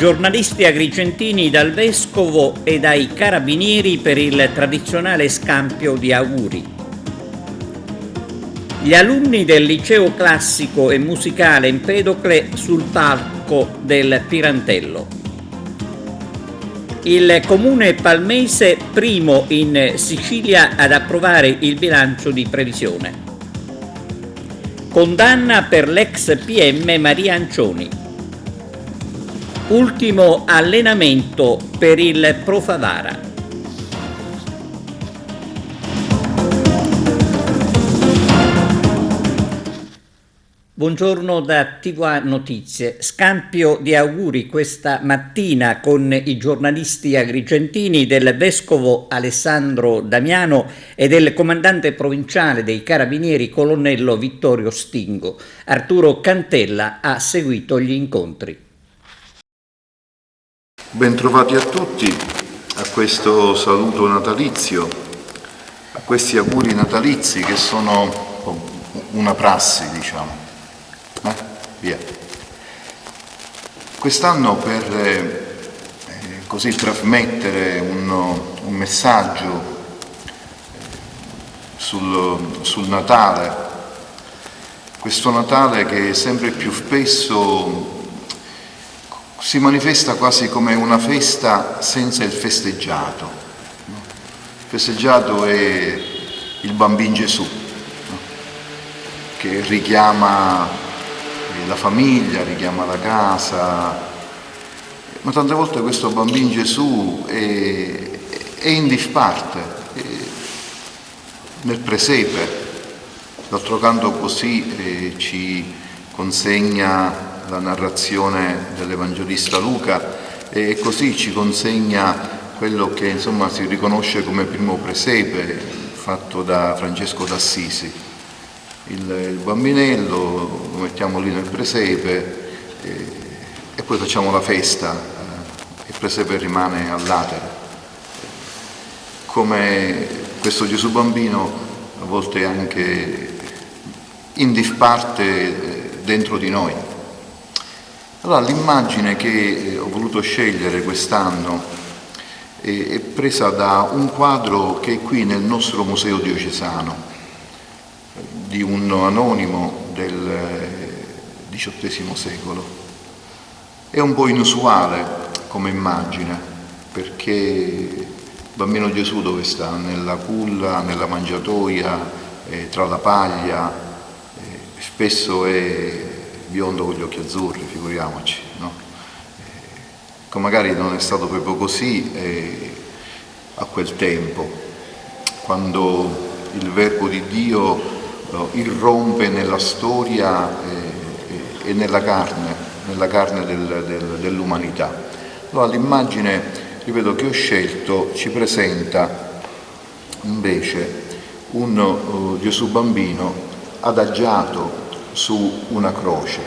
Giornalisti agrigentini dal Vescovo e dai Carabinieri per il tradizionale scambio di auguri. Gli alunni del liceo classico e musicale Empedocle sul palco del Pirantello. Il comune palmese primo in Sicilia ad approvare il bilancio di previsione. Condanna per l'ex PM Maria Ancioni. Ultimo allenamento per il Pro Favara. Buongiorno da TVA Notizie. Scambio di auguri questa mattina con i giornalisti agrigentini del Vescovo Alessandro Damiano e del comandante provinciale dei Carabinieri colonnello Vittorio Stingo. Arturo Cantella ha seguito gli incontri. Bentrovati a tutti a questo saluto natalizio, a questi auguri natalizi che sono una prassi, diciamo. Via. Quest'anno per così trasmettere un messaggio sul Natale, questo Natale che sempre più spesso si manifesta quasi come una festa senza il festeggiato. Il festeggiato è il bambino Gesù, che richiama la famiglia, richiama la casa, ma tante volte questo bambino Gesù è in disparte, nel presepe. D'altro canto così ci consegna la narrazione dell'Evangelista Luca e così ci consegna quello che insomma si riconosce come primo presepe fatto da Francesco d'Assisi. Il bambinello lo mettiamo lì nel presepe e poi facciamo la festa, il presepe rimane all'atere. Come questo Gesù bambino a volte è anche in disparte dentro di noi. Allora l'immagine che ho voluto scegliere quest'anno è presa da un quadro che è qui nel nostro museo diocesano, di un anonimo del XVIII secolo. È un po' inusuale come immagine, perché il bambino Gesù dove sta? Nella culla, nella mangiatoia, tra la paglia, spesso è biondo con gli occhi azzurri, figuriamoci, no? Magari non è stato proprio così a quel tempo, quando il Verbo di Dio irrompe nella storia e nella carne dell'umanità. Allora l'immagine, ripeto, che ho scelto ci presenta invece un Gesù bambino adagiato su una croce.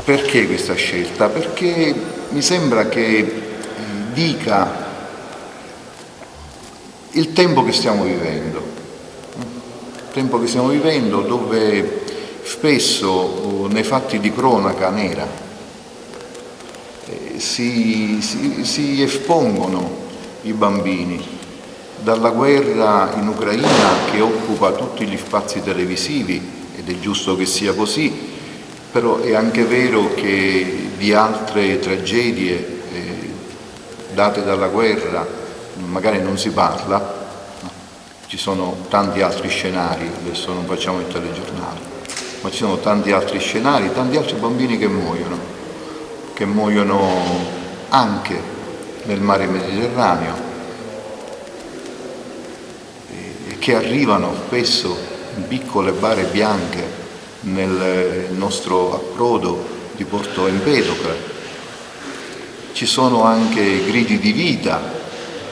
Perché questa scelta? Perché mi sembra che dica il tempo che stiamo vivendo, dove spesso nei fatti di cronaca nera si espongono i bambini, dalla guerra in Ucraina che occupa tutti gli spazi televisivi, ed è giusto che sia così, però è anche vero che di altre tragedie date dalla guerra magari non si parla, no. Ci sono tanti altri scenari, adesso non facciamo il telegiornale, ma ci sono tanti altri scenari, tanti altri bambini che muoiono anche nel mare Mediterraneo, che arrivano spesso in piccole bare bianche nel nostro approdo di Porto Empedocle. Ci sono anche gridi di vita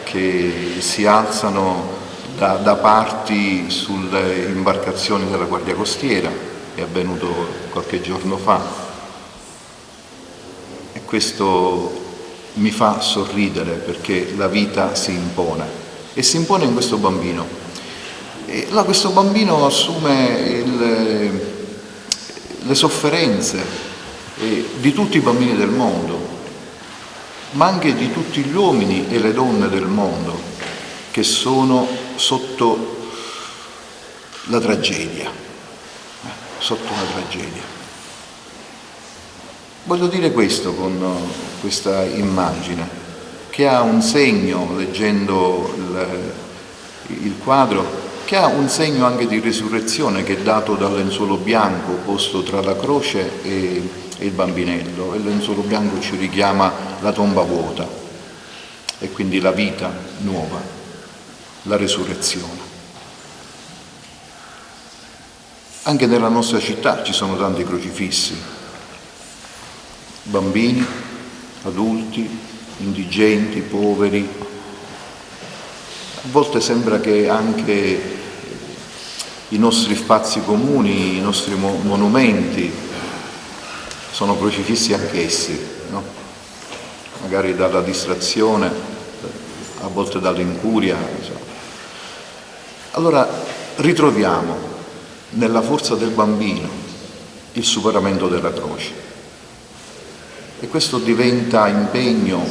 che si alzano da parti sulle imbarcazioni della Guardia Costiera, è avvenuto qualche giorno fa. E questo mi fa sorridere perché la vita si impone e si impone in questo bambino. E là questo bambino assume le sofferenze di tutti i bambini del mondo, ma anche di tutti gli uomini e le donne del mondo che sono sotto la tragedia, sotto una tragedia. Voglio dire questo con questa immagine, che ha un segno, leggendo il quadro, che ha un segno anche di risurrezione che è dato dal lenzuolo bianco posto tra la croce e il bambinello. Il lenzuolo bianco ci richiama la tomba vuota e quindi la vita nuova, la risurrezione. Anche nella nostra città ci sono tanti crocifissi, bambini, adulti, indigenti, poveri. A volte sembra che anche i nostri spazi comuni, i nostri monumenti sono crocifissi anch'essi, no? Magari dalla distrazione, a volte dall'incuria. Allora ritroviamo nella forza del bambino il superamento della croce. E questo diventa impegno,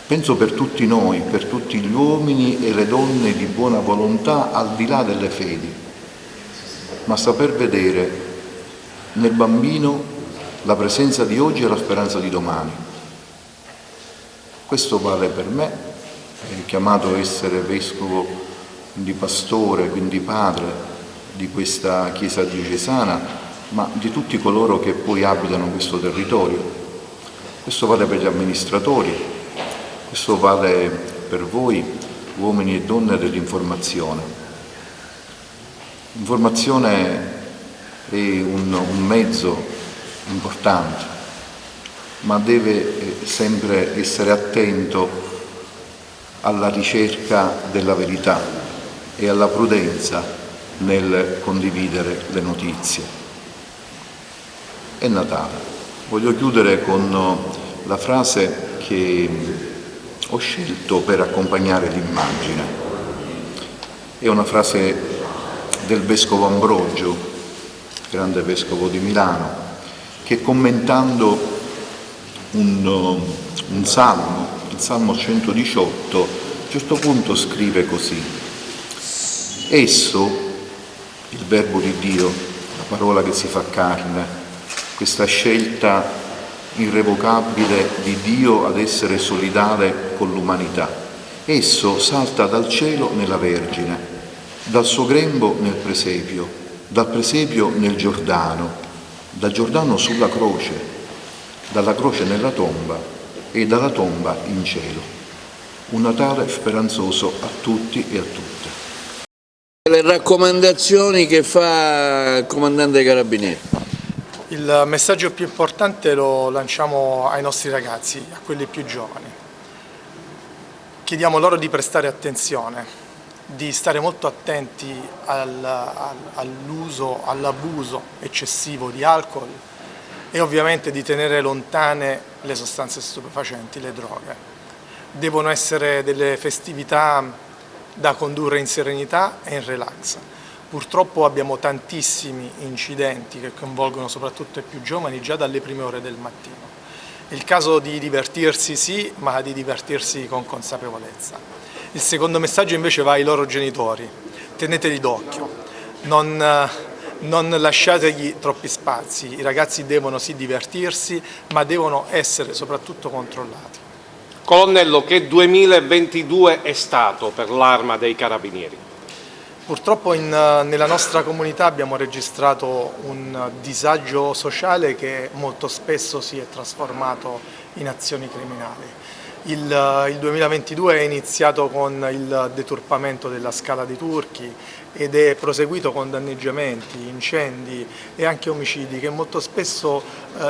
penso, per tutti noi, per tutti gli uomini e le donne di buona volontà al di là delle fedi, ma saper vedere nel bambino la presenza di oggi e la speranza di domani. Questo vale per me, chiamato a essere vescovo, quindi pastore, quindi padre di questa Chiesa diocesana, ma di tutti coloro che poi abitano questo territorio. Questo vale per gli amministratori, questo vale per voi, uomini e donne dell'informazione. L'informazione è un mezzo importante, ma deve sempre essere attento alla ricerca della verità e alla prudenza nel condividere le notizie. È Natale. Voglio chiudere con la frase che ho scelto per accompagnare l'immagine. È una frase del Vescovo Ambrogio, grande Vescovo di Milano, che commentando un salmo, il Salmo 118, a un certo punto scrive così: esso, il verbo di Dio, la parola che si fa carne, questa scelta irrevocabile di Dio ad essere solidale con l'umanità. Esso salta dal cielo nella Vergine, dal suo grembo nel presepio, dal presepio nel Giordano, dal Giordano sulla croce, dalla croce nella tomba e dalla tomba in cielo. Un Natale speranzoso a tutti e a tutte. Le raccomandazioni che fa il comandante Carabinieri. Il messaggio più importante lo lanciamo ai nostri ragazzi, a quelli più giovani. Chiediamo loro di prestare attenzione, di stare molto attenti all'uso, all'abuso eccessivo di alcol e ovviamente di tenere lontane le sostanze stupefacenti, le droghe. Devono essere delle festività da condurre in serenità e in relax. Purtroppo abbiamo tantissimi incidenti che coinvolgono soprattutto i più giovani già dalle prime ore del mattino. È il caso di divertirsi sì, ma di divertirsi con consapevolezza. Il secondo messaggio invece va ai loro genitori: teneteli d'occhio, non lasciategli troppi spazi, i ragazzi devono sì divertirsi, ma devono essere soprattutto controllati. Colonnello, che 2022 è stato per l'Arma dei Carabinieri? Purtroppo nella nostra comunità abbiamo registrato un disagio sociale che molto spesso si è trasformato in azioni criminali. Il 2022 è iniziato con il deturpamento della Scala dei Turchi ed è proseguito con danneggiamenti, incendi e anche omicidi che molto spesso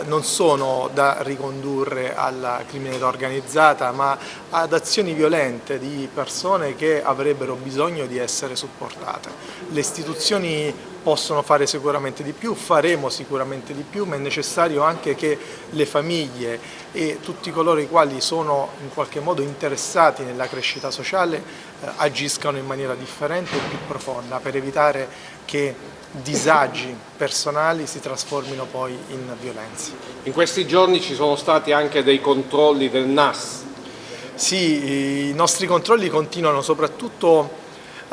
non sono da ricondurre alla criminalità organizzata, ma ad azioni violente di persone che avrebbero bisogno di essere supportate. Le istituzioni possono fare sicuramente di più, faremo sicuramente di più, ma è necessario anche che le famiglie e tutti coloro i quali sono in qualche modo interessati nella crescita sociale agiscano in maniera differente e più profonda per evitare che disagi personali si trasformino poi in violenze. In questi giorni ci sono stati anche dei controlli del NAS. Sì, i nostri controlli continuano soprattutto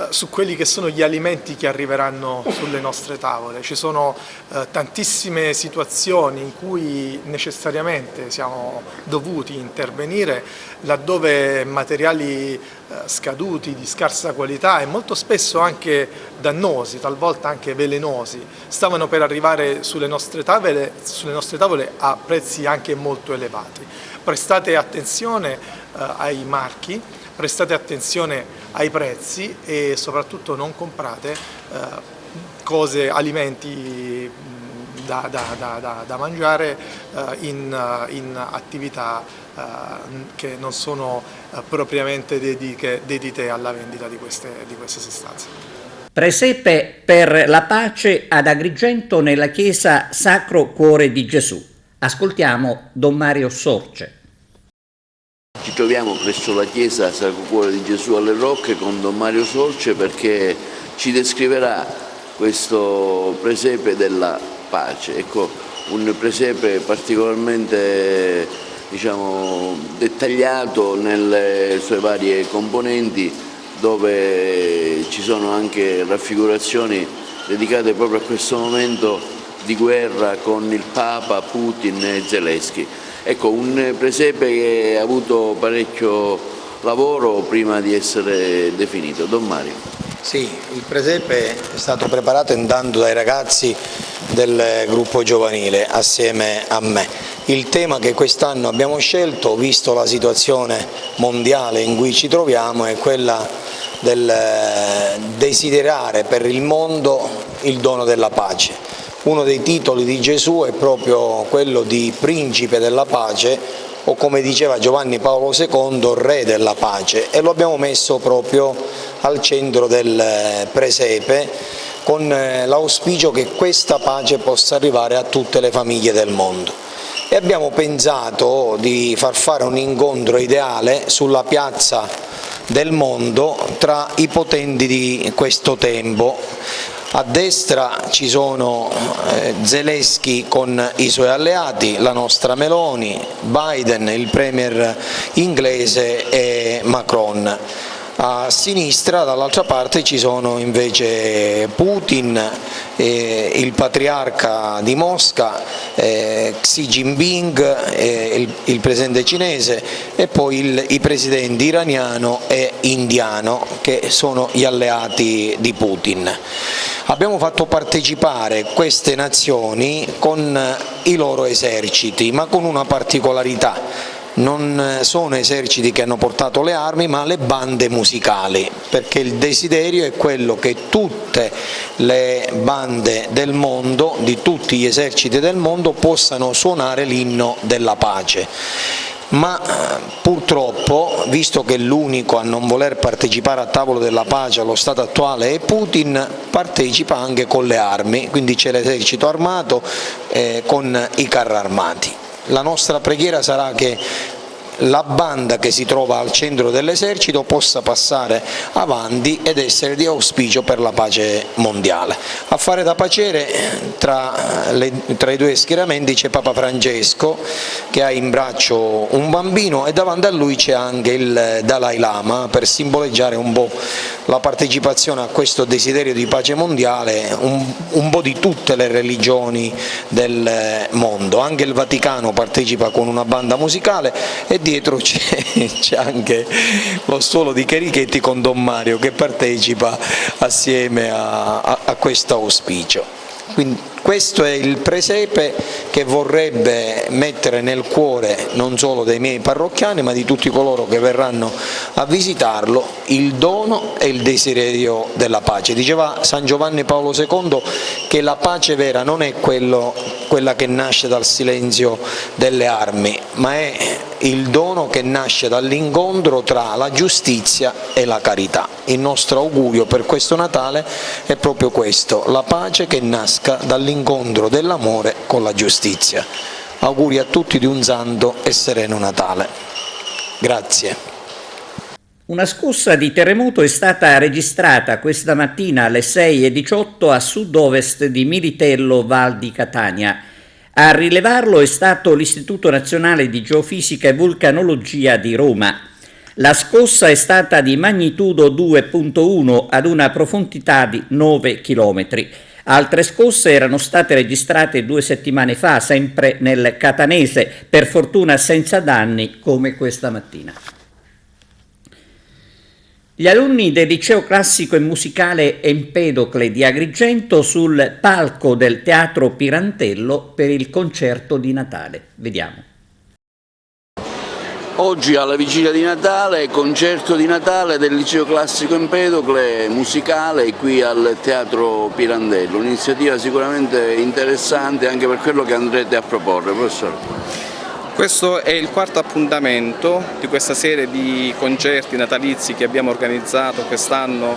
su quelli che sono gli alimenti che arriveranno sulle nostre tavole. Ci sono tantissime situazioni in cui necessariamente siamo dovuti intervenire laddove materiali scaduti, di scarsa qualità e molto spesso anche dannosi, talvolta anche velenosi, stavano per arrivare sulle nostre tavole a prezzi anche molto elevati. Prestate attenzione ai marchi, prestate attenzione ai prezzi e soprattutto non comprate alimenti da mangiare in attività che non sono propriamente dedite alla vendita di queste sostanze. Presepe per la pace ad Agrigento nella chiesa Sacro Cuore di Gesù. Ascoltiamo Don Mario Sorce. Ci troviamo presso la chiesa Sacro Cuore di Gesù alle Rocche con Don Mario Sorce perché ci descriverà questo presepe della pace. Ecco, un presepe particolarmente dettagliato nelle sue varie componenti, dove ci sono anche raffigurazioni dedicate proprio a questo momento di guerra con il Papa, Putin e Zelensky. Ecco, un presepe che ha avuto parecchio lavoro prima di essere definito. Don Mario. Sì, il presepe è stato preparato intanto dai ragazzi del gruppo giovanile assieme a me. Il tema che quest'anno abbiamo scelto, visto la situazione mondiale in cui ci troviamo, è quella del desiderare per il mondo il dono della pace. Uno dei titoli di Gesù è proprio quello di principe della pace, o come diceva Giovanni Paolo II, re della pace, e lo abbiamo messo proprio al centro del presepe con l'auspicio che questa pace possa arrivare a tutte le famiglie del mondo. E abbiamo pensato di far fare un incontro ideale sulla piazza del mondo tra i potenti di questo tempo. A destra ci sono Zelensky con i suoi alleati, la nostra Meloni, Biden, il premier inglese e Macron. A sinistra, dall'altra parte, ci sono invece Putin, il patriarca di Mosca, Xi Jinping, il presidente cinese, e poi i presidenti iraniano e indiano, che sono gli alleati di Putin. Abbiamo fatto partecipare queste nazioni con i loro eserciti, ma con una particolarità. Non sono eserciti che hanno portato le armi, ma le bande musicali, perché il desiderio è quello che tutte le bande del mondo, di tutti gli eserciti del mondo, possano suonare l'inno della pace. Ma purtroppo, visto che l'unico a non voler partecipare a tavolo della pace allo stato attuale è Putin, partecipa anche con le armi, quindi c'è l'esercito armato con i carri armati. La nostra preghiera sarà che la banda che si trova al centro dell'esercito possa passare avanti ed essere di auspicio per la pace mondiale. A fare da paciere tra i due schieramenti c'è Papa Francesco, che ha in braccio un bambino, e davanti a lui c'è anche il Dalai Lama, per simboleggiare un po' la partecipazione a questo desiderio di pace mondiale, un po' di tutte le religioni del mondo. Anche il Vaticano partecipa con una banda musicale e dietro c'è anche lo stuolo di Cherichetti con Don Mario che partecipa assieme a questo auspicio. Quindi Questo è il presepe che vorrebbe mettere nel cuore non solo dei miei parrocchiani ma di tutti coloro che verranno a visitarlo il dono e il desiderio della pace. Diceva San Giovanni Paolo II che la pace vera non è quella che nasce dal silenzio delle armi, ma è il dono che nasce dall'incontro tra la giustizia e la carità. Il nostro augurio per questo Natale è proprio questo, la pace che nasca dall'incontro dell'amore con la giustizia. Auguri a tutti di un santo e sereno Natale. Grazie. Una scossa di terremoto è stata registrata questa mattina alle 6:18 a sud-ovest di Militello, Val di Catania. A rilevarlo è stato l'Istituto Nazionale di Geofisica e Vulcanologia di Roma. La scossa è stata di magnitudo 2.1 ad una profondità di 9 km. Altre scosse erano state registrate 2 settimane fa, sempre nel catanese, per fortuna senza danni come questa mattina. Gli alunni del Liceo Classico e Musicale Empedocle di Agrigento sul palco del Teatro Pirandello per il concerto di Natale. Vediamo. Oggi alla vigilia di Natale, concerto di Natale del Liceo Classico Empedocle Musicale qui al Teatro Pirandello, un'iniziativa sicuramente interessante anche per quello che andrete a proporre, professore. Questo è il quarto appuntamento di questa serie di concerti natalizi che abbiamo organizzato quest'anno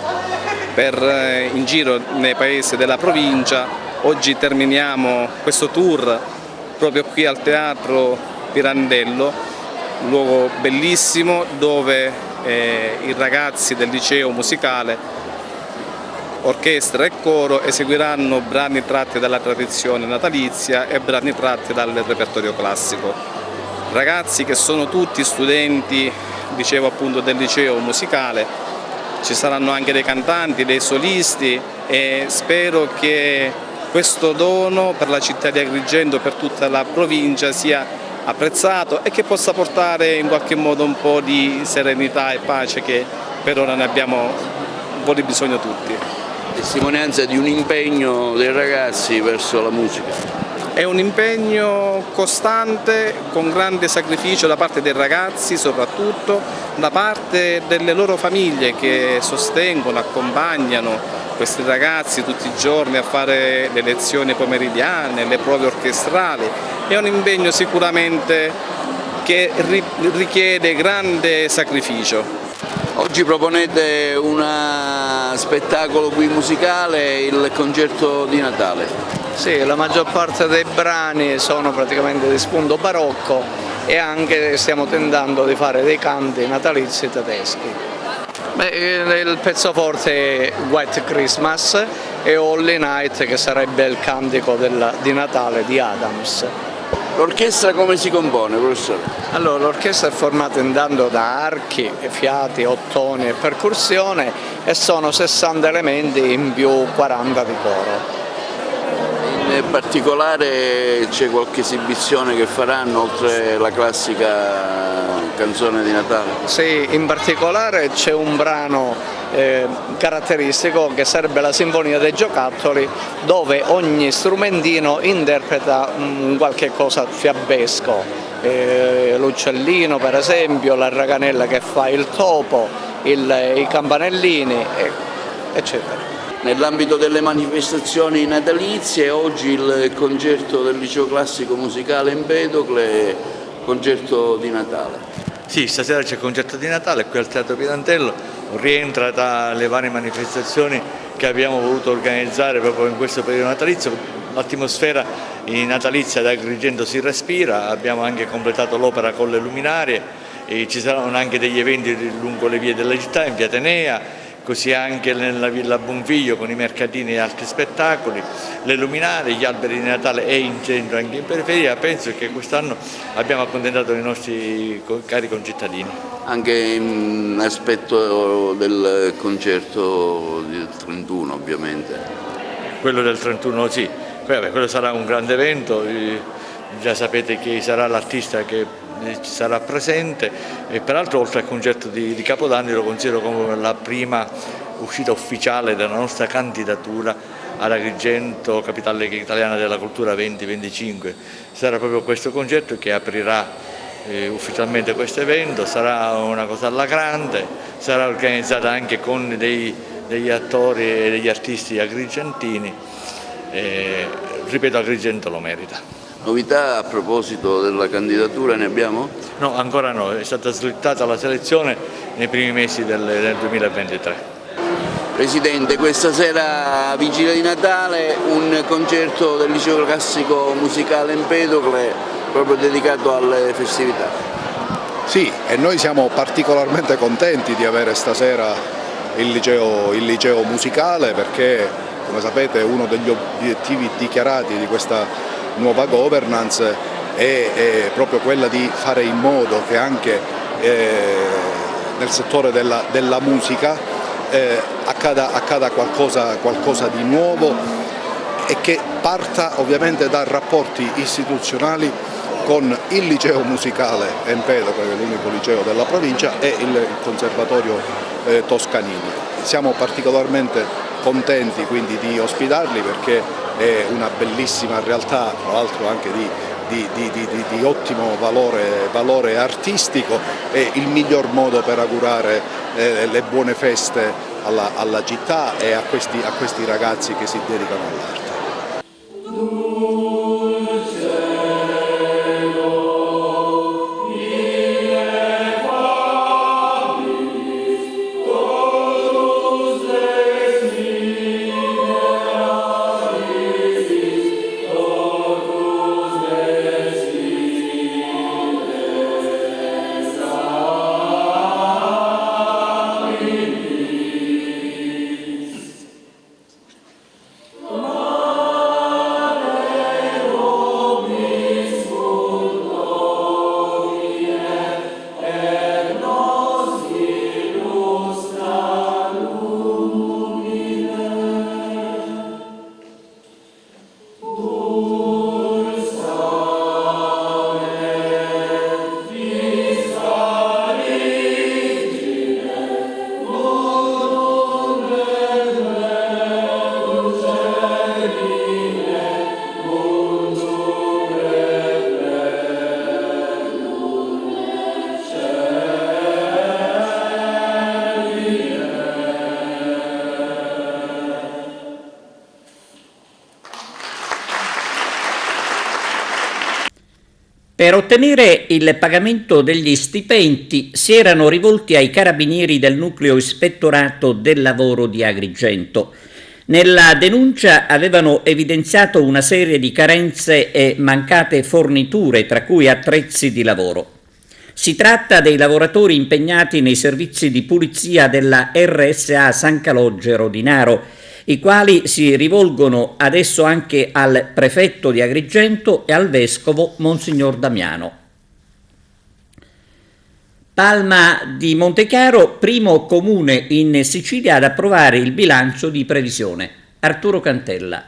in giro nei paesi della provincia. Oggi terminiamo questo tour proprio qui al Teatro Pirandello, un luogo bellissimo dove i ragazzi del liceo musicale, orchestra e coro eseguiranno brani tratti dalla tradizione natalizia e brani tratti dal repertorio classico. Ragazzi che sono tutti studenti, dicevo appunto, del liceo musicale, ci saranno anche dei cantanti, dei solisti e spero che questo dono per la città di Agrigento e per tutta la provincia sia apprezzato e che possa portare in qualche modo un po' di serenità e pace che per ora ne abbiamo un po' di bisogno tutti. Testimonianza di un impegno dei ragazzi verso la musica. È un impegno costante, con grande sacrificio da parte dei ragazzi soprattutto, da parte delle loro famiglie che sostengono, accompagnano questi ragazzi tutti i giorni a fare le lezioni pomeridiane, le prove orchestrali. È un impegno sicuramente che richiede grande sacrificio. Oggi proponete un spettacolo qui musicale, il concerto di Natale. Sì, la maggior parte dei brani sono praticamente di spunto barocco e anche stiamo tentando di fare dei canti natalizi tedeschi. Il pezzo forte è White Christmas e Holy Night, che sarebbe il cantico di Natale di Adams. L'orchestra come si compone, professore? Allora, l'orchestra è formata intanto da archi, fiati, ottoni e percussione e sono 60 elementi in più 40 di coro. In particolare c'è qualche esibizione che faranno oltre la classica canzone di Natale? Sì, in particolare c'è un brano caratteristico che sarebbe la Sinfonia dei Giocattoli, dove ogni strumentino interpreta qualche cosa fiabesco, l'uccellino per esempio, la raganella che fa il topo, i campanellini, eccetera. Nell'ambito delle manifestazioni natalizie, oggi il concerto del Liceo Classico Musicale Empedocle, concerto di Natale. Sì, stasera c'è il concerto di Natale qui al Teatro Pirandello, rientra tra le varie manifestazioni che abbiamo voluto organizzare proprio in questo periodo natalizio. L'atmosfera natalizia ad Agrigento si respira, abbiamo anche completato l'opera con le luminarie, e ci saranno anche degli eventi lungo le vie della città, in via Atenea, così anche nella Villa Bonfiglio con i mercatini e altri spettacoli, le luminarie, gli alberi di Natale e in centro anche in periferia. Penso che quest'anno abbiamo accontentato i nostri cari concittadini. Anche in aspetto del concerto del 31 ovviamente. Quello del 31 sì, quello sarà un grande evento, già sapete chi sarà l'artista che ci sarà presente e peraltro oltre al concerto di Capodanno lo considero come la prima uscita ufficiale della nostra candidatura ad Agrigento, capitale italiana della cultura 2025. Sarà proprio questo concerto che aprirà ufficialmente questo evento, sarà una cosa alla grande, sarà organizzata anche con degli attori e degli artisti agrigentini, ripeto, Agrigento lo merita. Novità a proposito della candidatura ne abbiamo? No, ancora no, è stata slittata la selezione nei primi mesi del 2023. Presidente, questa sera, vigilia di Natale, un concerto del Liceo Classico Musicale Empedocle proprio dedicato alle festività. Sì, e noi siamo particolarmente contenti di avere stasera il liceo musicale, perché, come sapete, uno degli obiettivi dichiarati di questa nuova governance è proprio quella di fare in modo che anche nel settore della musica accada qualcosa di nuovo e che parta ovviamente da rapporti istituzionali con il liceo musicale Empedocle, che è l'unico liceo della provincia, e il Conservatorio Toscanini. Siamo particolarmente contenti quindi di ospitarli, perché è una bellissima realtà, tra l'altro anche di ottimo valore artistico, e il miglior modo per augurare le buone feste alla città e a questi ragazzi che si dedicano all'arte. Per ottenere il pagamento degli stipendi si erano rivolti ai carabinieri del nucleo ispettorato del lavoro di Agrigento. Nella denuncia avevano evidenziato una serie di carenze e mancate forniture, tra cui attrezzi di lavoro. Si tratta dei lavoratori impegnati nei servizi di pulizia della RSA San Calogero di Naro, i quali si rivolgono adesso anche al prefetto di Agrigento e al vescovo Monsignor Damiano. Palma di Montechiaro, primo comune in Sicilia ad approvare il bilancio di previsione. Arturo Cantella.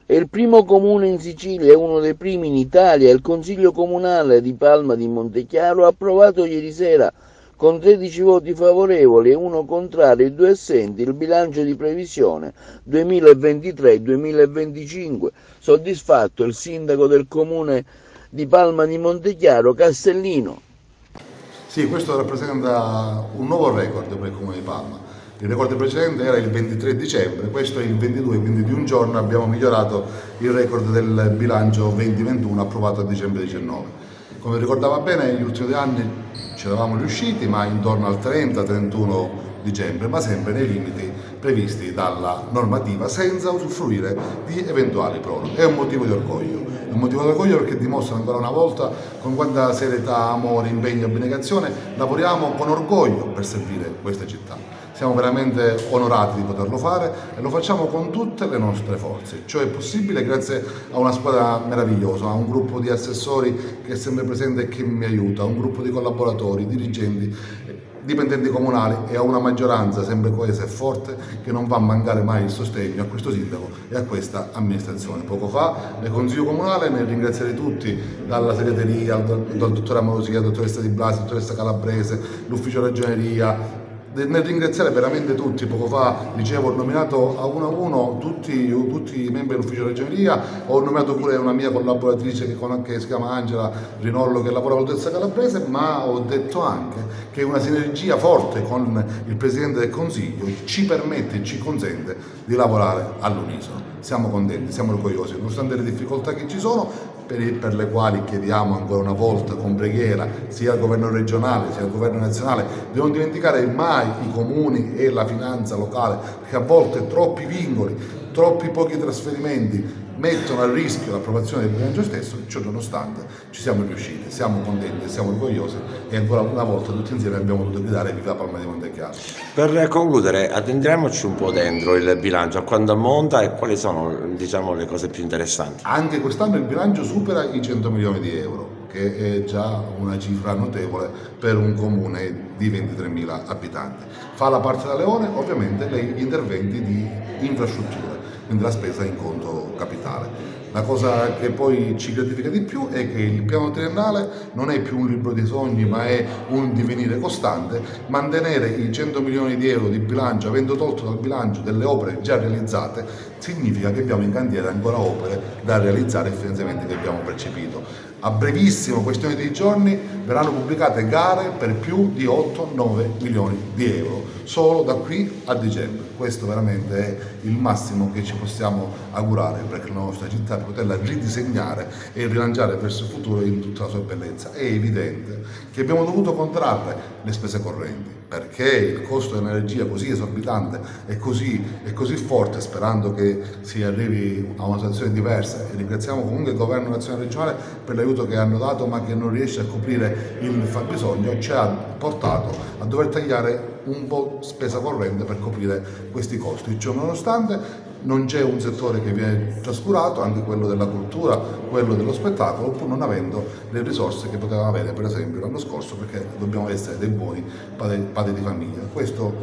È il primo comune in Sicilia e uno dei primi in Italia. Il Consiglio Comunale di Palma di Montechiaro ha approvato ieri sera, con 13 voti favorevoli e 1 contrario e 2 assenti, il bilancio di previsione 2023-2025. Soddisfatto il sindaco del comune di Palma di Montechiaro, Castellino. Sì, questo rappresenta un nuovo record per il comune di Palma. Il record precedente era il 23 dicembre, questo è il 22, quindi di un giorno abbiamo migliorato il record del bilancio 2021 approvato a dicembre 19. Come ricordava bene, negli ultimi 2 anni ci eravamo riusciti, ma intorno al 30-31 dicembre, ma sempre nei limiti previsti dalla normativa, senza usufruire di eventuali proroghe. È un motivo di orgoglio. È un motivo di orgoglio perché dimostra ancora una volta con quanta serietà, amore, impegno e abnegazione lavoriamo con orgoglio per servire questa città. Siamo veramente onorati di poterlo fare e lo facciamo con tutte le nostre forze. Ciò è possibile grazie a una squadra meravigliosa, a un gruppo di assessori che è sempre presente e che mi aiuta, a un gruppo di collaboratori, dirigenti, dipendenti comunali e a una maggioranza sempre coesa e forte che non va a mancare mai il sostegno a questo sindaco e a questa amministrazione. Poco fa nel Consiglio Comunale, nel ringraziare tutti, dalla segreteria, dal dottore Amorosi, alla dottoressa Di Blasi, dottoressa Calabrese, l'ufficio ragioneria, nel ringraziare veramente tutti. Poco fa dicevo, ho nominato a uno tutti i membri dell'ufficio ragioneria, ho nominato pure una mia collaboratrice che si chiama Angela Rinollo, che lavora all'Altezza Calabrese, ma ho detto anche che una sinergia forte con il Presidente del Consiglio ci permette e ci consente di lavorare all'unisono. Siamo contenti, siamo orgogliosi, nonostante le difficoltà che ci sono, per le quali chiediamo ancora una volta con preghiera sia al governo regionale sia al governo nazionale di non dimenticare mai i comuni e la finanza locale, perché a volte troppi vincoli, troppi pochi trasferimenti mettono a rischio l'approvazione del bilancio stesso. Ciò nonostante ci siamo riusciti, siamo contenti, siamo orgogliosi e ancora una volta tutti insieme abbiamo dovuto gridare viva Palma di Montechiaro. Per concludere, addentriamoci un po' dentro il bilancio, a quanto ammonta e quali sono, diciamo, le cose più interessanti. Anche quest'anno il bilancio supera i 100 milioni di euro, che è già una cifra notevole per un comune di 23.000 abitanti. Fa la parte da leone ovviamente gli interventi di infrastrutture, quindi la spesa in conto capitale. La cosa che poi ci gratifica di più è che il piano triennale non è più un libro dei sogni, ma è un divenire costante. Mantenere i 100 milioni di euro di bilancio, avendo tolto dal bilancio delle opere già realizzate, significa che abbiamo in cantiere ancora opere da realizzare e finanziamenti che abbiamo percepito. A brevissimo, questione di giorni, verranno pubblicate gare per più di 8-9 milioni di euro, solo da qui a dicembre. Questo veramente è il massimo che ci possiamo augurare per la nostra città, per poterla ridisegnare e rilanciare verso il futuro in tutta la sua bellezza. È evidente che abbiamo dovuto contrarre le spese correnti, perché il costo dell'energia così esorbitante e così forte, sperando che si arrivi a una situazione diversa, e ringraziamo comunque il governo nazionale e regionale per l'aiuto che hanno dato, ma che non riesce a coprire il fabbisogno, ci ha portato a dover tagliare un po' spesa corrente per coprire questi costi. Ciò nonostante non c'è un settore che viene trascurato, anche quello della cultura, quello dello spettacolo, pur non avendo le risorse che potevamo avere per esempio l'anno scorso, perché dobbiamo essere dei buoni padri di famiglia. Questo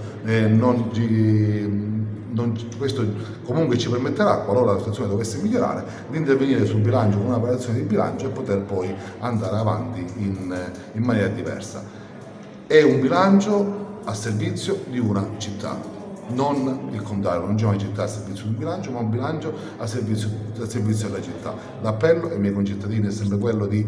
comunque ci permetterà, qualora la situazione dovesse migliorare, di intervenire sul bilancio con una variazione di bilancio e poter poi andare avanti in maniera diversa. È un bilancio a servizio di una città, non il contrario, non c'è una città a servizio di un bilancio, ma un bilancio a servizio della città. L'appello ai miei concittadini è sempre quello di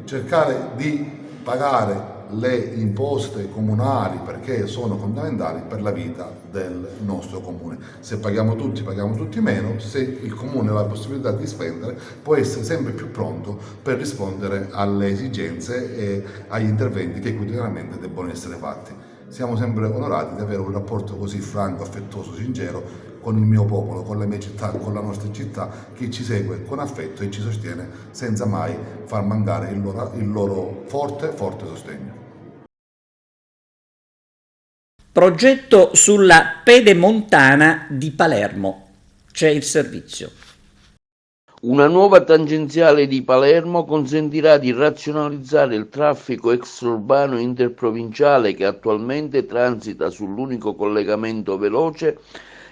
cercare di pagare le imposte comunali, perché sono fondamentali per la vita del nostro comune. Se paghiamo tutti meno, se il comune ha la possibilità di spendere, può essere sempre più pronto per rispondere alle esigenze e agli interventi che quotidianamente debbono essere fatti. Siamo sempre onorati di avere un rapporto così franco, affettuoso, sincero con il mio popolo, con la mia città, con la nostra città, che ci segue con affetto e ci sostiene senza mai far mancare il loro forte sostegno. Progetto sulla Pedemontana di Palermo. C'è il servizio. Una nuova tangenziale di Palermo consentirà di razionalizzare il traffico extraurbano interprovinciale che attualmente transita sull'unico collegamento veloce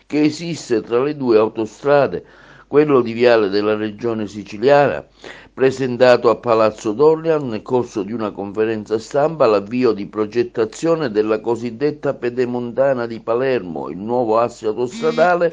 che esiste tra le due autostrade, quello di Viale della Regione Siciliana, presentato a Palazzo Dorlean nel corso di una conferenza stampa l'avvio di progettazione della cosiddetta Pedemontana di Palermo, il nuovo asse autostradale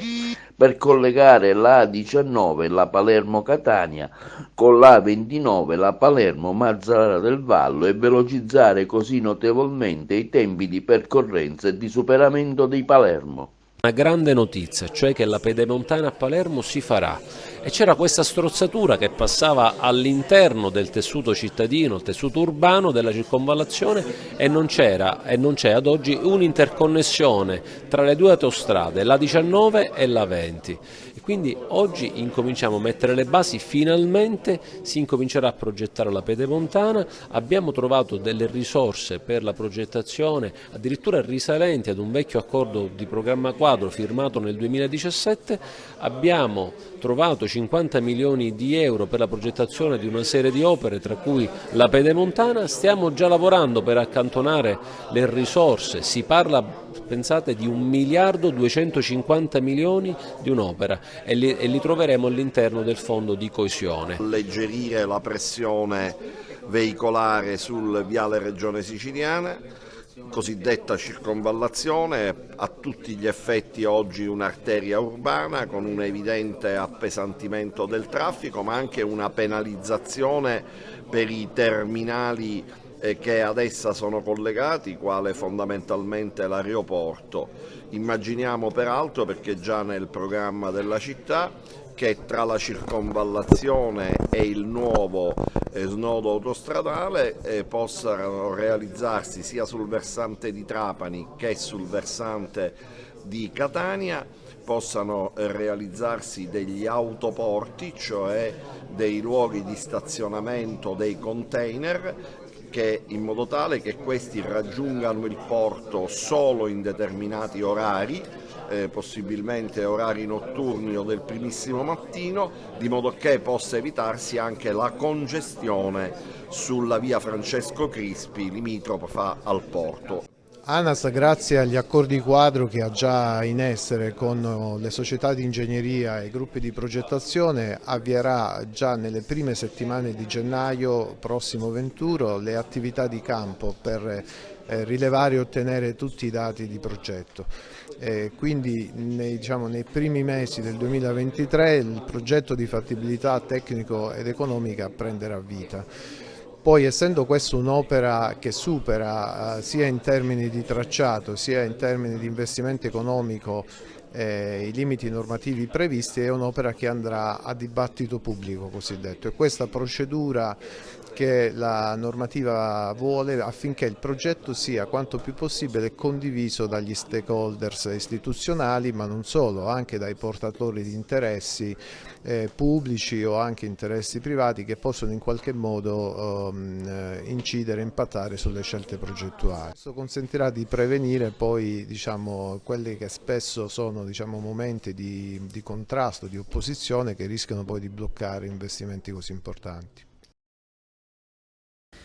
per collegare la A19, la Palermo-Catania, con la A29, la Palermo-Mazzara del Vallo, e velocizzare così notevolmente i tempi di percorrenza e di superamento di Palermo. Una grande notizia, cioè che la Pedemontana a Palermo si farà, e c'era questa strozzatura che passava all'interno del tessuto cittadino, il tessuto urbano della circonvallazione, e non c'è ad oggi un'interconnessione tra le due autostrade, la 19 e la 20. E quindi oggi incominciamo a mettere le basi, finalmente si incomincerà a progettare la Pedemontana. Abbiamo trovato delle risorse per la progettazione addirittura risalenti ad un vecchio accordo di programma quadro firmato nel 2017, abbiamo trovato 50 milioni di euro per la progettazione di una serie di opere, tra cui la Pedemontana. Stiamo già lavorando per accantonare le risorse, si parla, pensate, di 1.250 milioni di un'opera, e li troveremo all'interno del fondo di coesione. Alleggerire la pressione veicolare sul viale Regione Siciliana, cosiddetta circonvallazione, a tutti gli effetti oggi un'arteria urbana con un evidente appesantimento del traffico, ma anche una penalizzazione per i terminali che ad essa sono collegati, quale fondamentalmente l'aeroporto. Immaginiamo peraltro, perché già nel programma della città, che tra la circonvallazione e il nuovo snodo autostradale possano realizzarsi sia sul versante di Trapani che sul versante di Catania, possano realizzarsi degli autoporti, cioè dei luoghi di stazionamento dei container, in modo tale che questi raggiungano il porto solo in determinati orari, possibilmente orari notturni o del primissimo mattino, di modo che possa evitarsi anche la congestione sulla via Francesco Crispi limitrofa al porto. ANAS, grazie agli accordi quadro che ha già in essere con le società di ingegneria e i gruppi di progettazione, avvierà già nelle prime settimane di gennaio prossimo venturo le attività di campo per rilevare e ottenere tutti i dati di progetto. Quindi nei primi mesi del 2023 il progetto di fattibilità tecnico ed economica prenderà vita. Poi, essendo questa un'opera che supera sia in termini di tracciato sia in termini di investimento economico i limiti normativi previsti, è un'opera che andrà a dibattito pubblico cosiddetto, e questa procedura che la normativa vuole affinché il progetto sia quanto più possibile condiviso dagli stakeholders istituzionali, ma non solo, anche dai portatori di interessi pubblici o anche interessi privati che possono in qualche modo incidere, impattare sulle scelte progettuali. Questo consentirà di prevenire poi quelli che spesso sono momenti di contrasto, di opposizione, che rischiano poi di bloccare investimenti così importanti.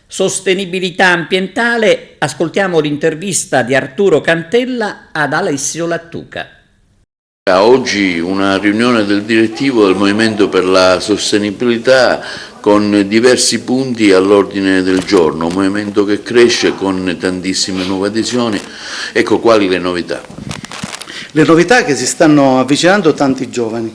Sostenibilità ambientale, ascoltiamo l'intervista di Arturo Cantella ad Alessio Lattuca. Oggi una riunione del direttivo del Movimento per la Sostenibilità con diversi punti all'ordine del giorno, un movimento che cresce con tantissime nuove adesioni. Ecco quali le novità. Le novità che si stanno avvicinando tanti giovani,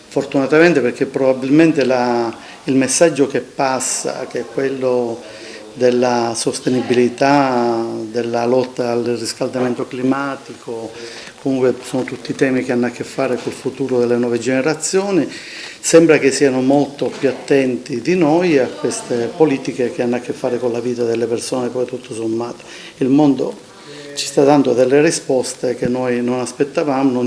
fortunatamente, perché probabilmente il messaggio che passa, che è quello della sostenibilità, della lotta al riscaldamento climatico, comunque sono tutti temi che hanno a che fare col futuro delle nuove generazioni, sembra che siano molto più attenti di noi a queste politiche che hanno a che fare con la vita delle persone. Poi tutto sommato il mondo ci sta dando delle risposte che noi non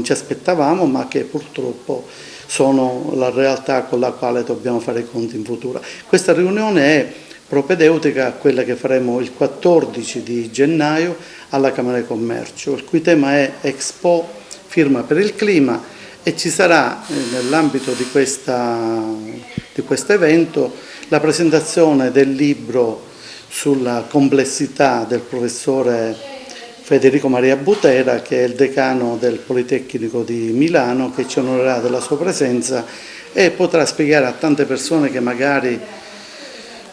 ci aspettavamo, ma che purtroppo sono la realtà con la quale dobbiamo fare i conti in futuro. Questa riunione è propedeutica a quella che faremo il 14 di gennaio alla Camera di Commercio, il cui tema è Expo Firma per il Clima, e ci sarà nell'ambito di questo evento la presentazione del libro sulla complessità del professore Federico Maria Butera, che è il decano del Politecnico di Milano, che ci onorerà della sua presenza e potrà spiegare a tante persone che magari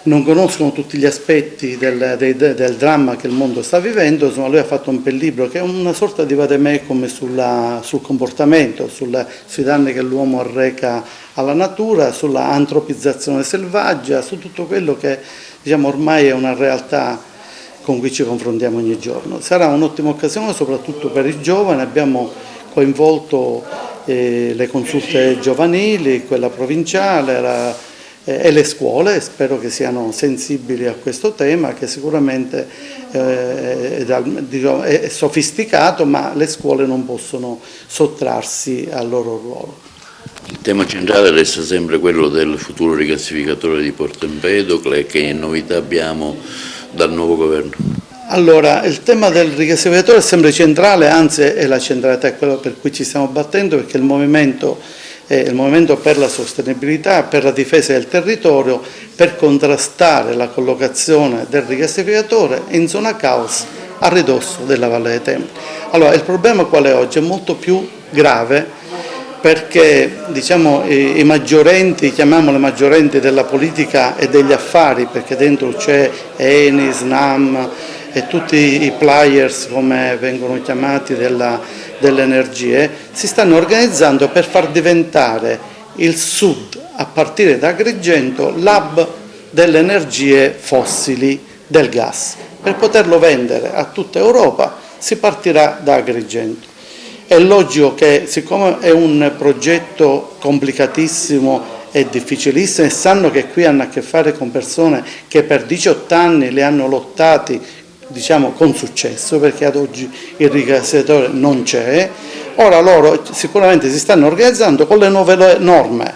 non conoscono tutti gli aspetti del dramma che il mondo sta vivendo. Insomma, lui ha fatto un bel libro che è una sorta di vademecum sul comportamento, sui danni che l'uomo arreca alla natura, sulla antropizzazione selvaggia, su tutto quello che ormai è una realtà con cui ci confrontiamo ogni giorno. Sarà un'ottima occasione soprattutto per i giovani. Abbiamo coinvolto le consulte giovanili, quella provinciale e le scuole. Spero che siano sensibili a questo tema, che sicuramente è sofisticato, ma le scuole non possono sottrarsi al loro ruolo. Il tema centrale resta sempre quello del futuro rigassificatore di Porto Empedocle. Che novità abbiamo dal nuovo governo? Allora, il tema del rigassificatore è sempre centrale, anzi è la centralità, è quello per cui ci stiamo battendo, perché il movimento per la sostenibilità, per la difesa del territorio, per contrastare la collocazione del rigassificatore in zona caos a ridosso della Valle dei Templi. Allora, il problema qual è oggi? È molto più grave, perché i maggiorenti, chiamiamole maggiorenti della politica e degli affari, perché dentro c'è Eni, Snam, e tutti i players, come vengono chiamati, delle energie, si stanno organizzando per far diventare il Sud, a partire da Agrigento, l'hub delle energie fossili, del gas. Per poterlo vendere a tutta Europa si partirà da Agrigento. È logico che, siccome è un progetto complicatissimo e difficilissimo, e sanno che qui hanno a che fare con persone che per 18 anni le hanno lottati, diciamo, con successo, perché ad oggi il rigassificatore non c'è, ora loro sicuramente si stanno organizzando con le nuove norme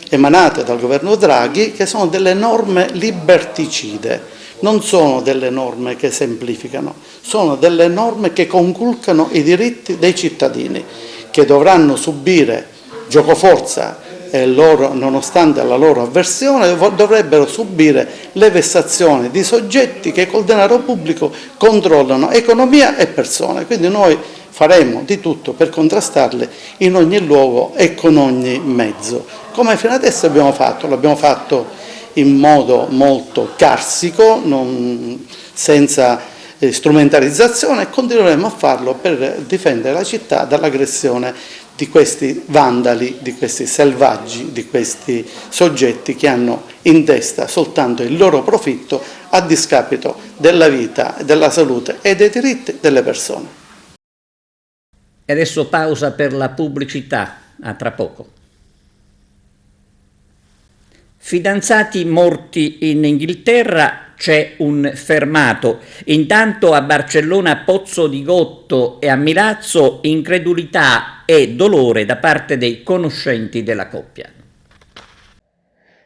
emanate dal governo Draghi, che sono delle norme liberticide. Non sono delle norme che semplificano, sono delle norme che conculcano i diritti dei cittadini, che dovranno subire giocoforza e loro, nonostante la loro avversione, dovrebbero subire le vessazioni di soggetti che col denaro pubblico controllano economia e persone. Quindi noi faremo di tutto per contrastarle in ogni luogo e con ogni mezzo. Come fino adesso abbiamo fatto, l'abbiamo fatto in modo molto carsico, senza strumentalizzazione, e continueremo a farlo per difendere la città dall'aggressione di questi vandali, di questi selvaggi, di questi soggetti che hanno in testa soltanto il loro profitto a discapito della vita, della salute e dei diritti delle persone. E adesso pausa per la pubblicità, a tra poco. Fidanzati morti in Inghilterra, c'è un fermato. Intanto a Barcellona, Pozzo di Gotto e a Milazzo incredulità e dolore da parte dei conoscenti della coppia.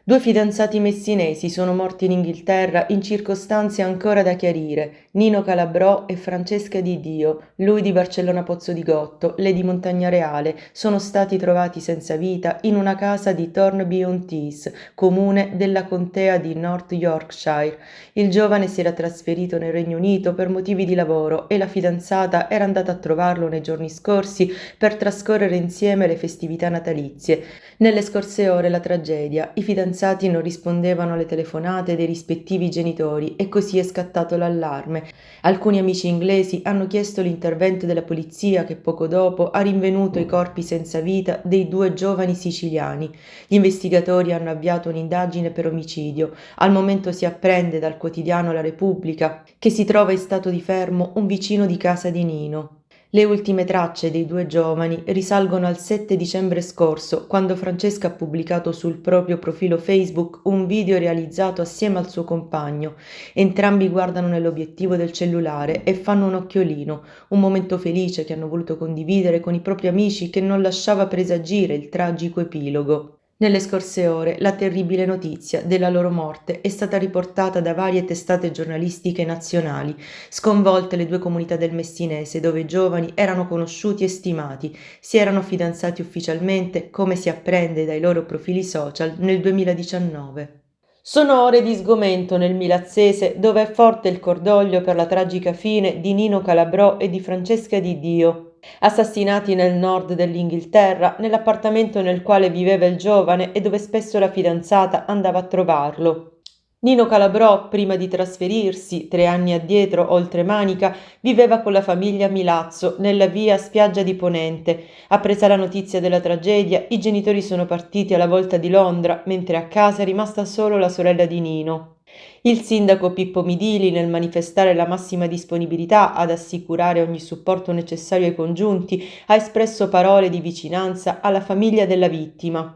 2 fidanzati messinesi sono morti in Inghilterra in circostanze ancora da chiarire. Nino Calabrò e Francesca Di Dio, lui di Barcellona Pozzo di Gotto, lei di Montagnareale, sono stati trovati senza vita in una casa di Thornby-on-Tees, comune della contea di North Yorkshire. Il giovane si era trasferito nel Regno Unito per motivi di lavoro e la fidanzata era andata a trovarlo nei giorni scorsi per trascorrere insieme le festività natalizie. Nelle scorse ore la tragedia, i fidanzati non rispondevano alle telefonate dei rispettivi genitori e così è scattato l'allarme. Alcuni amici inglesi hanno chiesto l'intervento della polizia, che poco dopo ha rinvenuto i corpi senza vita dei 2 giovani siciliani. Gli investigatori hanno avviato un'indagine per omicidio. Al momento si apprende dal quotidiano La Repubblica che si trova in stato di fermo un vicino di casa di Nino. Le ultime tracce dei 2 giovani risalgono al 7 dicembre scorso, quando Francesca ha pubblicato sul proprio profilo Facebook un video realizzato assieme al suo compagno. Entrambi guardano nell'obiettivo del cellulare e fanno un occhiolino, un momento felice che hanno voluto condividere con i propri amici, che non lasciava presagire il tragico epilogo. Nelle scorse ore la terribile notizia della loro morte è stata riportata da varie testate giornalistiche nazionali, sconvolte le 2 comunità del Messinese, dove i giovani erano conosciuti e stimati, si erano fidanzati ufficialmente, come si apprende dai loro profili social, nel 2019. Sono ore di sgomento nel Milazzese, dove è forte il cordoglio per la tragica fine di Nino Calabrò e di Francesca Di Dio, assassinati nel nord dell'Inghilterra, nell'appartamento nel quale viveva il giovane e dove spesso la fidanzata andava a trovarlo. Nino Calabrò, prima di trasferirsi 3 anni addietro oltre Manica, viveva con la famiglia a Milazzo, nella via Spiaggia di Ponente. Appresa la notizia della tragedia, i genitori sono partiti alla volta di Londra, mentre a casa è rimasta solo la sorella di Nino. Il sindaco Pippo Midili, nel manifestare la massima disponibilità ad assicurare ogni supporto necessario ai congiunti, ha espresso parole di vicinanza alla famiglia della vittima.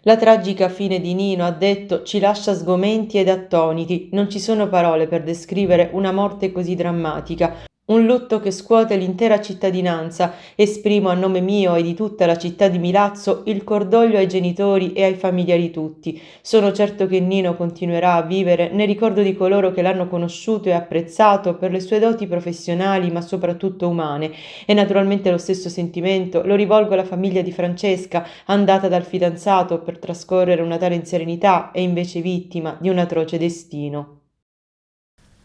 La tragica fine di Nino, ha detto, ci lascia sgomenti ed attoniti. Non ci sono parole per descrivere una morte così drammatica. Un lutto che scuote l'intera cittadinanza. Esprimo a nome mio e di tutta la città di Milazzo il cordoglio ai genitori e ai familiari tutti. Sono certo che Nino continuerà a vivere nel ricordo di coloro che l'hanno conosciuto e apprezzato per le sue doti professionali, ma soprattutto umane. E naturalmente lo stesso sentimento lo rivolgo alla famiglia di Francesca, andata dal fidanzato per trascorrere un Natale in serenità e invece vittima di un atroce destino.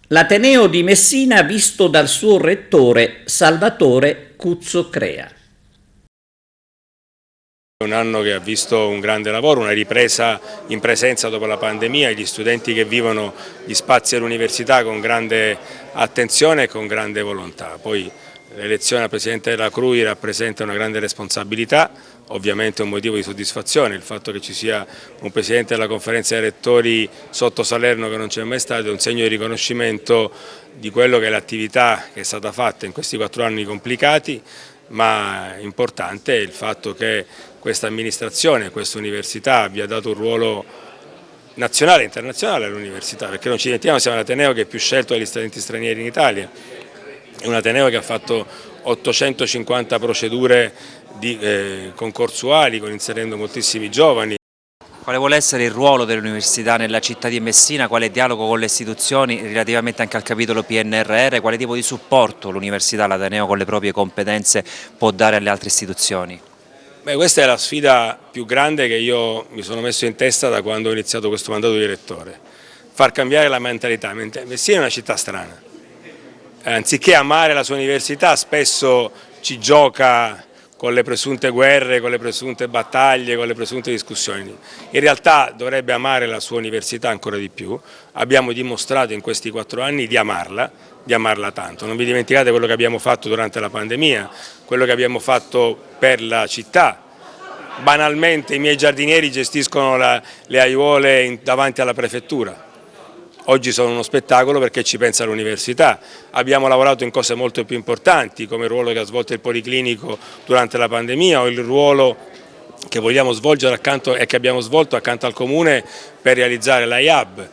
L'Ateneo di Messina visto dal suo rettore Salvatore Cuzzo Crea. Un anno che ha visto un grande lavoro, una ripresa in presenza dopo la pandemia, gli studenti che vivono gli spazi dell'università con grande attenzione e con grande volontà. Poi l'elezione al Presidente della CRUI rappresenta una grande responsabilità, ovviamente un motivo di soddisfazione, il fatto che ci sia un Presidente della Conferenza dei Rettori sotto Salerno che non c'è mai stato è un segno di riconoscimento di quello che è l'attività che è stata fatta in questi 4 anni complicati, ma importante è il fatto che questa amministrazione, questa università abbia dato un ruolo nazionale e internazionale all'università, perché non ci dimentichiamo, siamo l'ateneo che è più scelto dagli studenti stranieri in Italia, è un ateneo che ha fatto 850 procedure concorsuali, inserendo moltissimi giovani. Quale vuole essere il ruolo dell'università nella città di Messina, quale dialogo con le istituzioni relativamente anche al capitolo PNRR, quale tipo di supporto l'università, l'Ateneo con le proprie competenze può dare alle altre istituzioni? Beh, questa è la sfida più grande che io mi sono messo in testa da quando ho iniziato questo mandato di rettore, far cambiare la mentalità. Messina è una città strana, anziché amare la sua università spesso ci gioca con le presunte guerre, con le presunte battaglie, con le presunte discussioni. In realtà dovrebbe amare la sua università ancora di più. Abbiamo dimostrato in questi 4 anni di amarla tanto. Non vi dimenticate quello che abbiamo fatto durante la pandemia, quello che abbiamo fatto per la città. Banalmente i miei giardinieri gestiscono le aiuole davanti alla prefettura. Oggi sono uno spettacolo perché ci pensa l'università. Abbiamo lavorato in cose molto più importanti, come il ruolo che ha svolto il Policlinico durante la pandemia o il ruolo che vogliamo svolgere accanto e che abbiamo svolto accanto al Comune per realizzare l'IHub.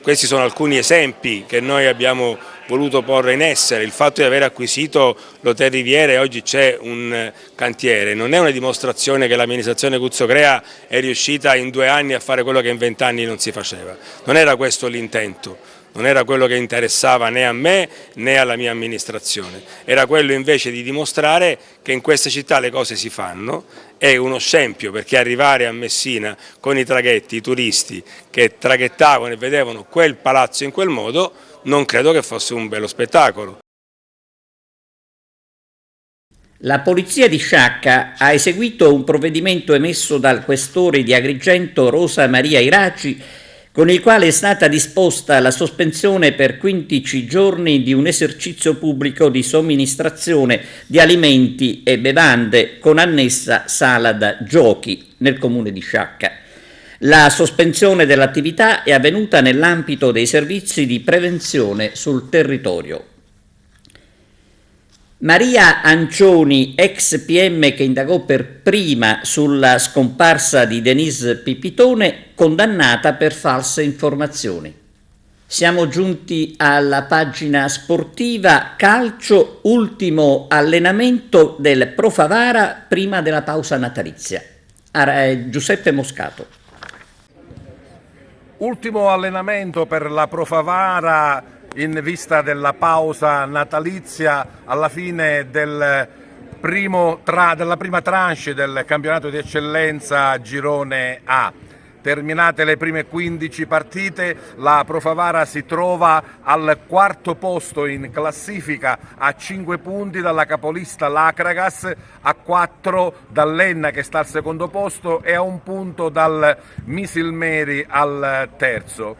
Questi sono alcuni esempi che noi abbiamo voluto porre in essere. Il fatto di aver acquisito l'Hotel Riviera e oggi c'è un cantiere non è una dimostrazione che l'amministrazione Cuzzocrea è riuscita in 2 anni a fare quello che in 20 anni non si faceva. Non era questo l'intento, non era quello che interessava né a me né alla mia amministrazione. Era quello invece di dimostrare che in queste città le cose si fanno. È uno scempio perché arrivare a Messina con i traghetti, i turisti che traghettavano e vedevano quel palazzo in quel modo, non credo che fosse un bello spettacolo. La polizia di Sciacca ha eseguito un provvedimento emesso dal questore di Agrigento Rosa Maria Iraci, con il quale è stata disposta la sospensione per 15 giorni di un esercizio pubblico di somministrazione di alimenti e bevande con annessa sala da giochi nel comune di Sciacca. La sospensione dell'attività è avvenuta nell'ambito dei servizi di prevenzione sul territorio. Maria Ancioni, ex PM che indagò per prima sulla scomparsa di Denise Pipitone, condannata per false informazioni. Siamo giunti alla pagina sportiva calcio, ultimo allenamento del Pro Favara prima della pausa natalizia. Giuseppe Moscato. Ultimo allenamento per la Pro Favara in vista della pausa natalizia alla fine della prima tranche del campionato di eccellenza Girone A. Terminate le prime 15 partite, la Pro Favara si trova al 4° posto in classifica a 5 punti dalla capolista Lacragas, a 4 dall'Enna che sta al 2° posto e a 1 punto dal Misilmeri al 3°.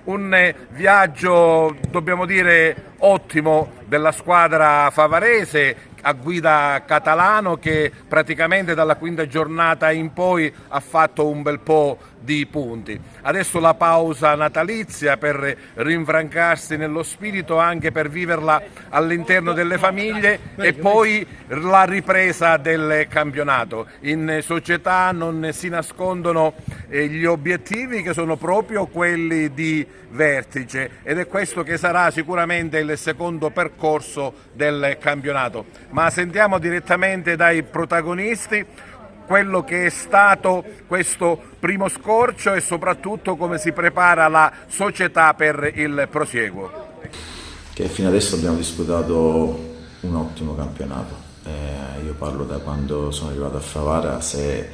Un viaggio, dobbiamo dire, ottimo della squadra favarese a guida Catalano che praticamente dalla 5ª giornata in poi ha fatto un bel po' di punti. Adesso la pausa natalizia per rinfrancarsi nello spirito, anche per viverla all'interno delle famiglie e poi la ripresa del campionato. In società non si nascondono gli obiettivi che sono proprio quelli di vertice ed è questo che sarà sicuramente il secondo percorso del campionato. Ma sentiamo direttamente dai protagonisti quello che è stato questo primo scorcio e soprattutto come si prepara la società per il prosieguo. Che fino adesso abbiamo disputato un ottimo campionato. Io parlo da quando sono arrivato a Favara, se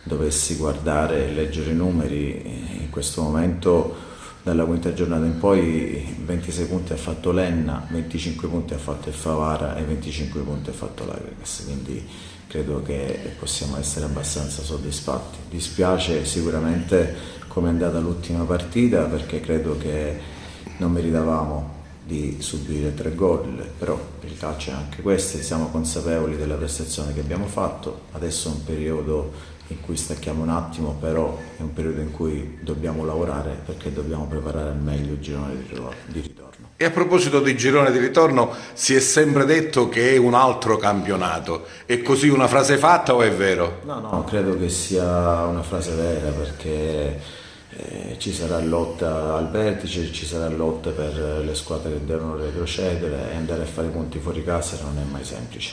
dovessi guardare e leggere i numeri, in questo momento dalla 5ª giornata in poi 26 punti ha fatto l'Enna, 25 punti ha fatto il Favara e 25 punti ha fatto l'Agricas, quindi credo che possiamo essere abbastanza soddisfatti. Dispiace sicuramente come è andata l'ultima partita, perché credo che non meritavamo di subire 3 gol, però il calcio è anche questo, siamo consapevoli della prestazione che abbiamo fatto. Adesso è un periodo in cui stacchiamo un attimo, però è un periodo in cui dobbiamo lavorare, perché dobbiamo preparare al meglio il girone di ritorno. E a proposito di girone di ritorno, si è sempre detto che è un altro campionato. È così una frase fatta o è vero? No, credo che sia una frase vera, perché ci sarà lotta al vertice, ci sarà lotta per le squadre che devono retrocedere, e andare a fare i punti fuori casa non è mai semplice.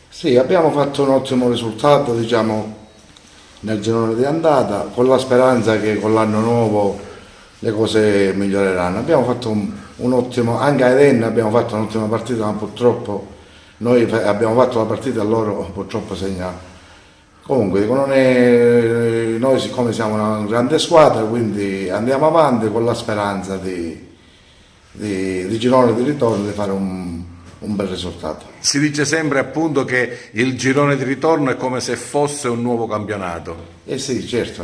Sì, abbiamo fatto un ottimo risultato, diciamo, nel girone di andata, con la speranza che con l'anno nuovo le cose miglioreranno. Abbiamo fatto un ottimo, anche a Eden abbiamo fatto un'ottima partita, ma purtroppo noi abbiamo fatto la partita e loro purtroppo segnato. Comunque noi siccome siamo una grande squadra, quindi andiamo avanti con la speranza di girone di ritorno, di fare un bel risultato. Si dice sempre appunto che il girone di ritorno è come se fosse un nuovo campionato. Sì, certo,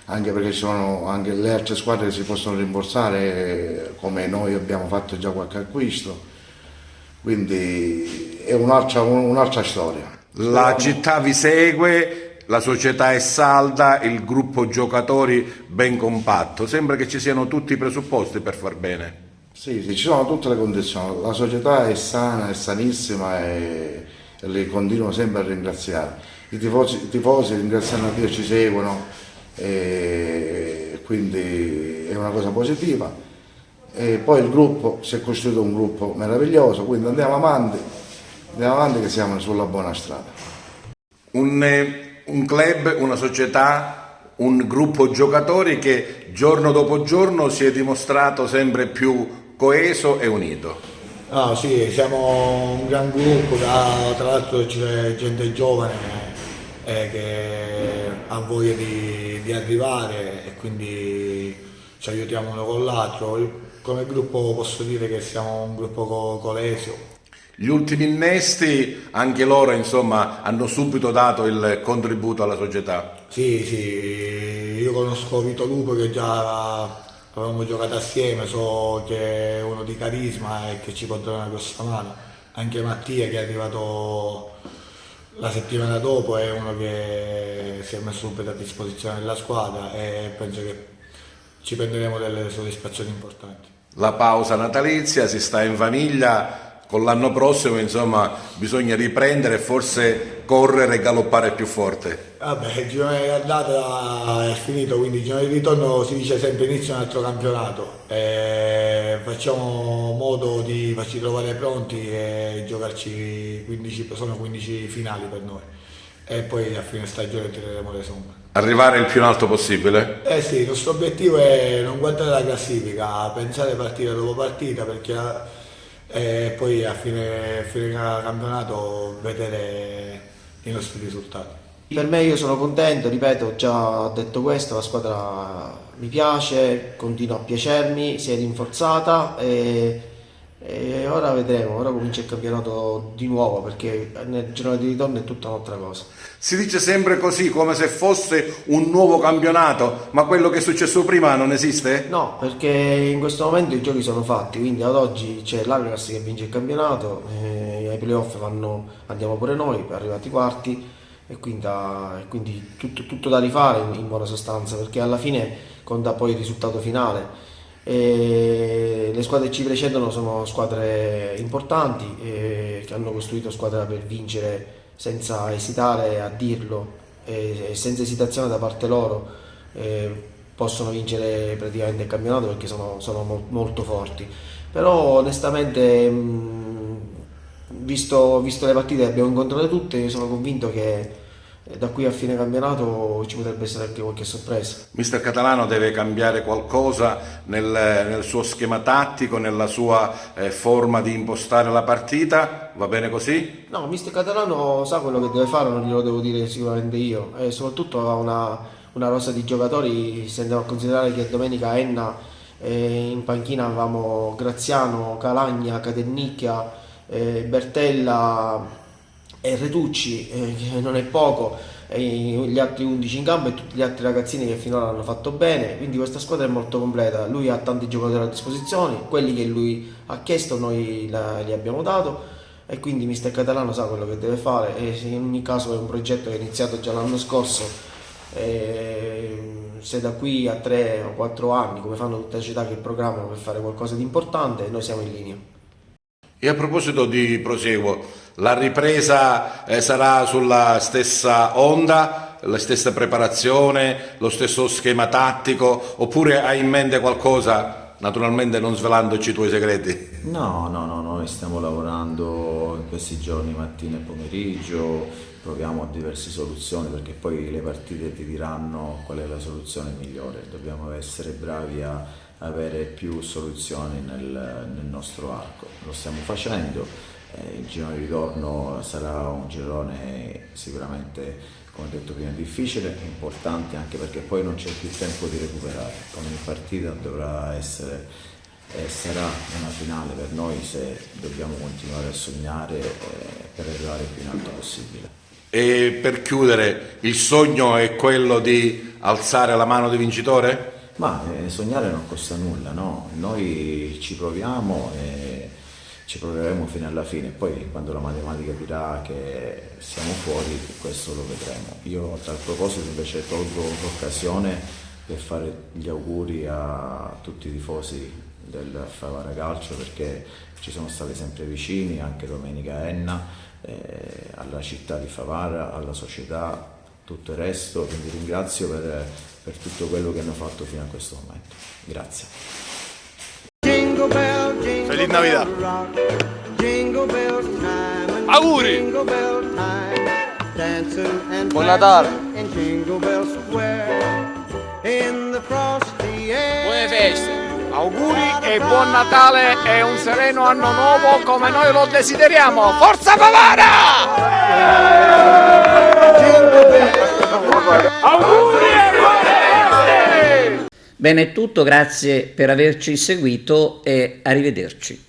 anche perché ci sono anche le altre squadre che si possono rimborsare, come noi abbiamo fatto già qualche acquisto, quindi è un'altra storia. La città vi segue, la società è salda, il gruppo giocatori ben compatto, sembra che ci siano tutti i presupposti per far bene. Sì, ci sono tutte le condizioni, la società è sana, è sanissima e li continuo sempre a ringraziare. I tifosi ringraziando a Dio ci seguono, e quindi è una cosa positiva. E poi il gruppo, si è costruito un gruppo meraviglioso, quindi andiamo avanti che siamo sulla buona strada. Un club, una società, un gruppo giocatori che giorno dopo giorno si è dimostrato sempre più coeso e unito. Ah, sì, siamo un gran gruppo, tra l'altro c'è gente giovane che ha voglia di arrivare e quindi ci aiutiamo uno con l'altro. Come gruppo posso dire che siamo un gruppo coeso. Gli ultimi innesti, anche loro insomma, hanno subito dato il contributo alla società. Sì, io conosco Vito Lupo che già avevamo giocato assieme, so che è uno di carisma e che ci può dare una grossa mano. Anche Mattia, che è arrivato la settimana dopo, è uno che si è messo subito a disposizione della squadra e penso che ci prenderemo delle soddisfazioni importanti. La pausa natalizia, si sta in famiglia. Con l'anno prossimo, insomma, bisogna riprendere e forse correre e galoppare più forte. Vabbè, il girone di andata è finito, quindi il girone di ritorno si dice sempre inizio un altro campionato. Facciamo modo di farci trovare pronti e giocarci 15, sono 15 finali per noi. E poi a fine stagione tireremo le somme. Arrivare il più in alto possibile? Sì, il nostro obiettivo è non guardare la classifica, pensare partita dopo partita, perché e poi a fine campionato vedere i nostri risultati. Per me, io sono contento, ripeto, ho già detto questo, la squadra mi piace, continua a piacermi, si è rinforzata e ora vedremo, ora comincia il campionato di nuovo, perché nel girone di ritorno è tutta un'altra cosa. Si dice sempre così, come se fosse un nuovo campionato, ma quello che è successo prima non esiste? No, perché in questo momento i giochi sono fatti, quindi ad oggi c'è l'Aviras che vince il campionato, ai playoff andiamo pure noi, arrivati quarti, e quindi tutto da rifare in buona sostanza, perché alla fine conta poi il risultato finale. E le squadre che ci precedono sono squadre importanti che hanno costruito squadra per vincere senza esitare a dirlo e senza esitazione da parte loro possono vincere praticamente il campionato, perché sono molto forti. Però onestamente visto le partite che abbiamo incontrato tutte, io sono convinto che da qui a fine campionato ci potrebbe essere anche qualche sorpresa. Mister Catalano deve cambiare qualcosa nel suo schema tattico, nella sua forma di impostare la partita, va bene così? No, Mister Catalano sa quello che deve fare, non glielo devo dire sicuramente io, e soprattutto ha una rosa di giocatori, se andiamo a considerare che domenica Enna, in panchina avevamo Graziano, Calagna, Catennicchia, Bertella, e Retucci, che non è poco, e gli altri 11 in campo e tutti gli altri ragazzini che finora hanno fatto bene, quindi questa squadra è molto completa. Lui ha tanti giocatori a disposizione, quelli che lui ha chiesto noi li abbiamo dato, e quindi mister Catalano sa quello che deve fare, e in ogni caso è un progetto che è iniziato già l'anno scorso, e se da qui a 3 o 4 anni, come fanno tutte le città che programmano per fare qualcosa di importante, noi siamo in linea. E a proposito di proseguo, la ripresa sarà sulla stessa onda, la stessa preparazione, lo stesso schema tattico, oppure hai in mente qualcosa, naturalmente non svelandoci i tuoi segreti? No, noi stiamo lavorando in questi giorni, mattina e pomeriggio, proviamo a diverse soluzioni, perché poi le partite ti diranno qual è la soluzione migliore. Dobbiamo essere bravi a avere più soluzioni nel nostro arco. Lo stiamo facendo, il girone di ritorno sarà un girone sicuramente, come ho detto prima, difficile, importante, anche perché poi non c'è più tempo di recuperare. Ogni partita dovrà essere e sarà una finale per noi, se dobbiamo continuare a sognare per arrivare il più in alto possibile. E per chiudere, il sogno è quello di alzare la mano di vincitore? Ma sognare non costa nulla, no? Noi ci proviamo e ci proveremo fino alla fine, poi quando la matematica dirà che siamo fuori, questo lo vedremo. Io a tal proposito invece colgo l'occasione per fare gli auguri a tutti i tifosi del Favara Calcio, perché ci sono stati sempre vicini, anche domenica Enna, alla città di Favara, alla società, tutto il resto, quindi ringrazio per tutto quello che hanno fatto fino a questo momento. Grazie. Feliz Navidad! Auguri! Buon Natale! Buone feste! Auguri e buon Natale e un sereno anno nuovo come noi lo desideriamo! Forza Favara! Auguri e buone feste! Bene, è tutto, grazie per averci seguito e arrivederci.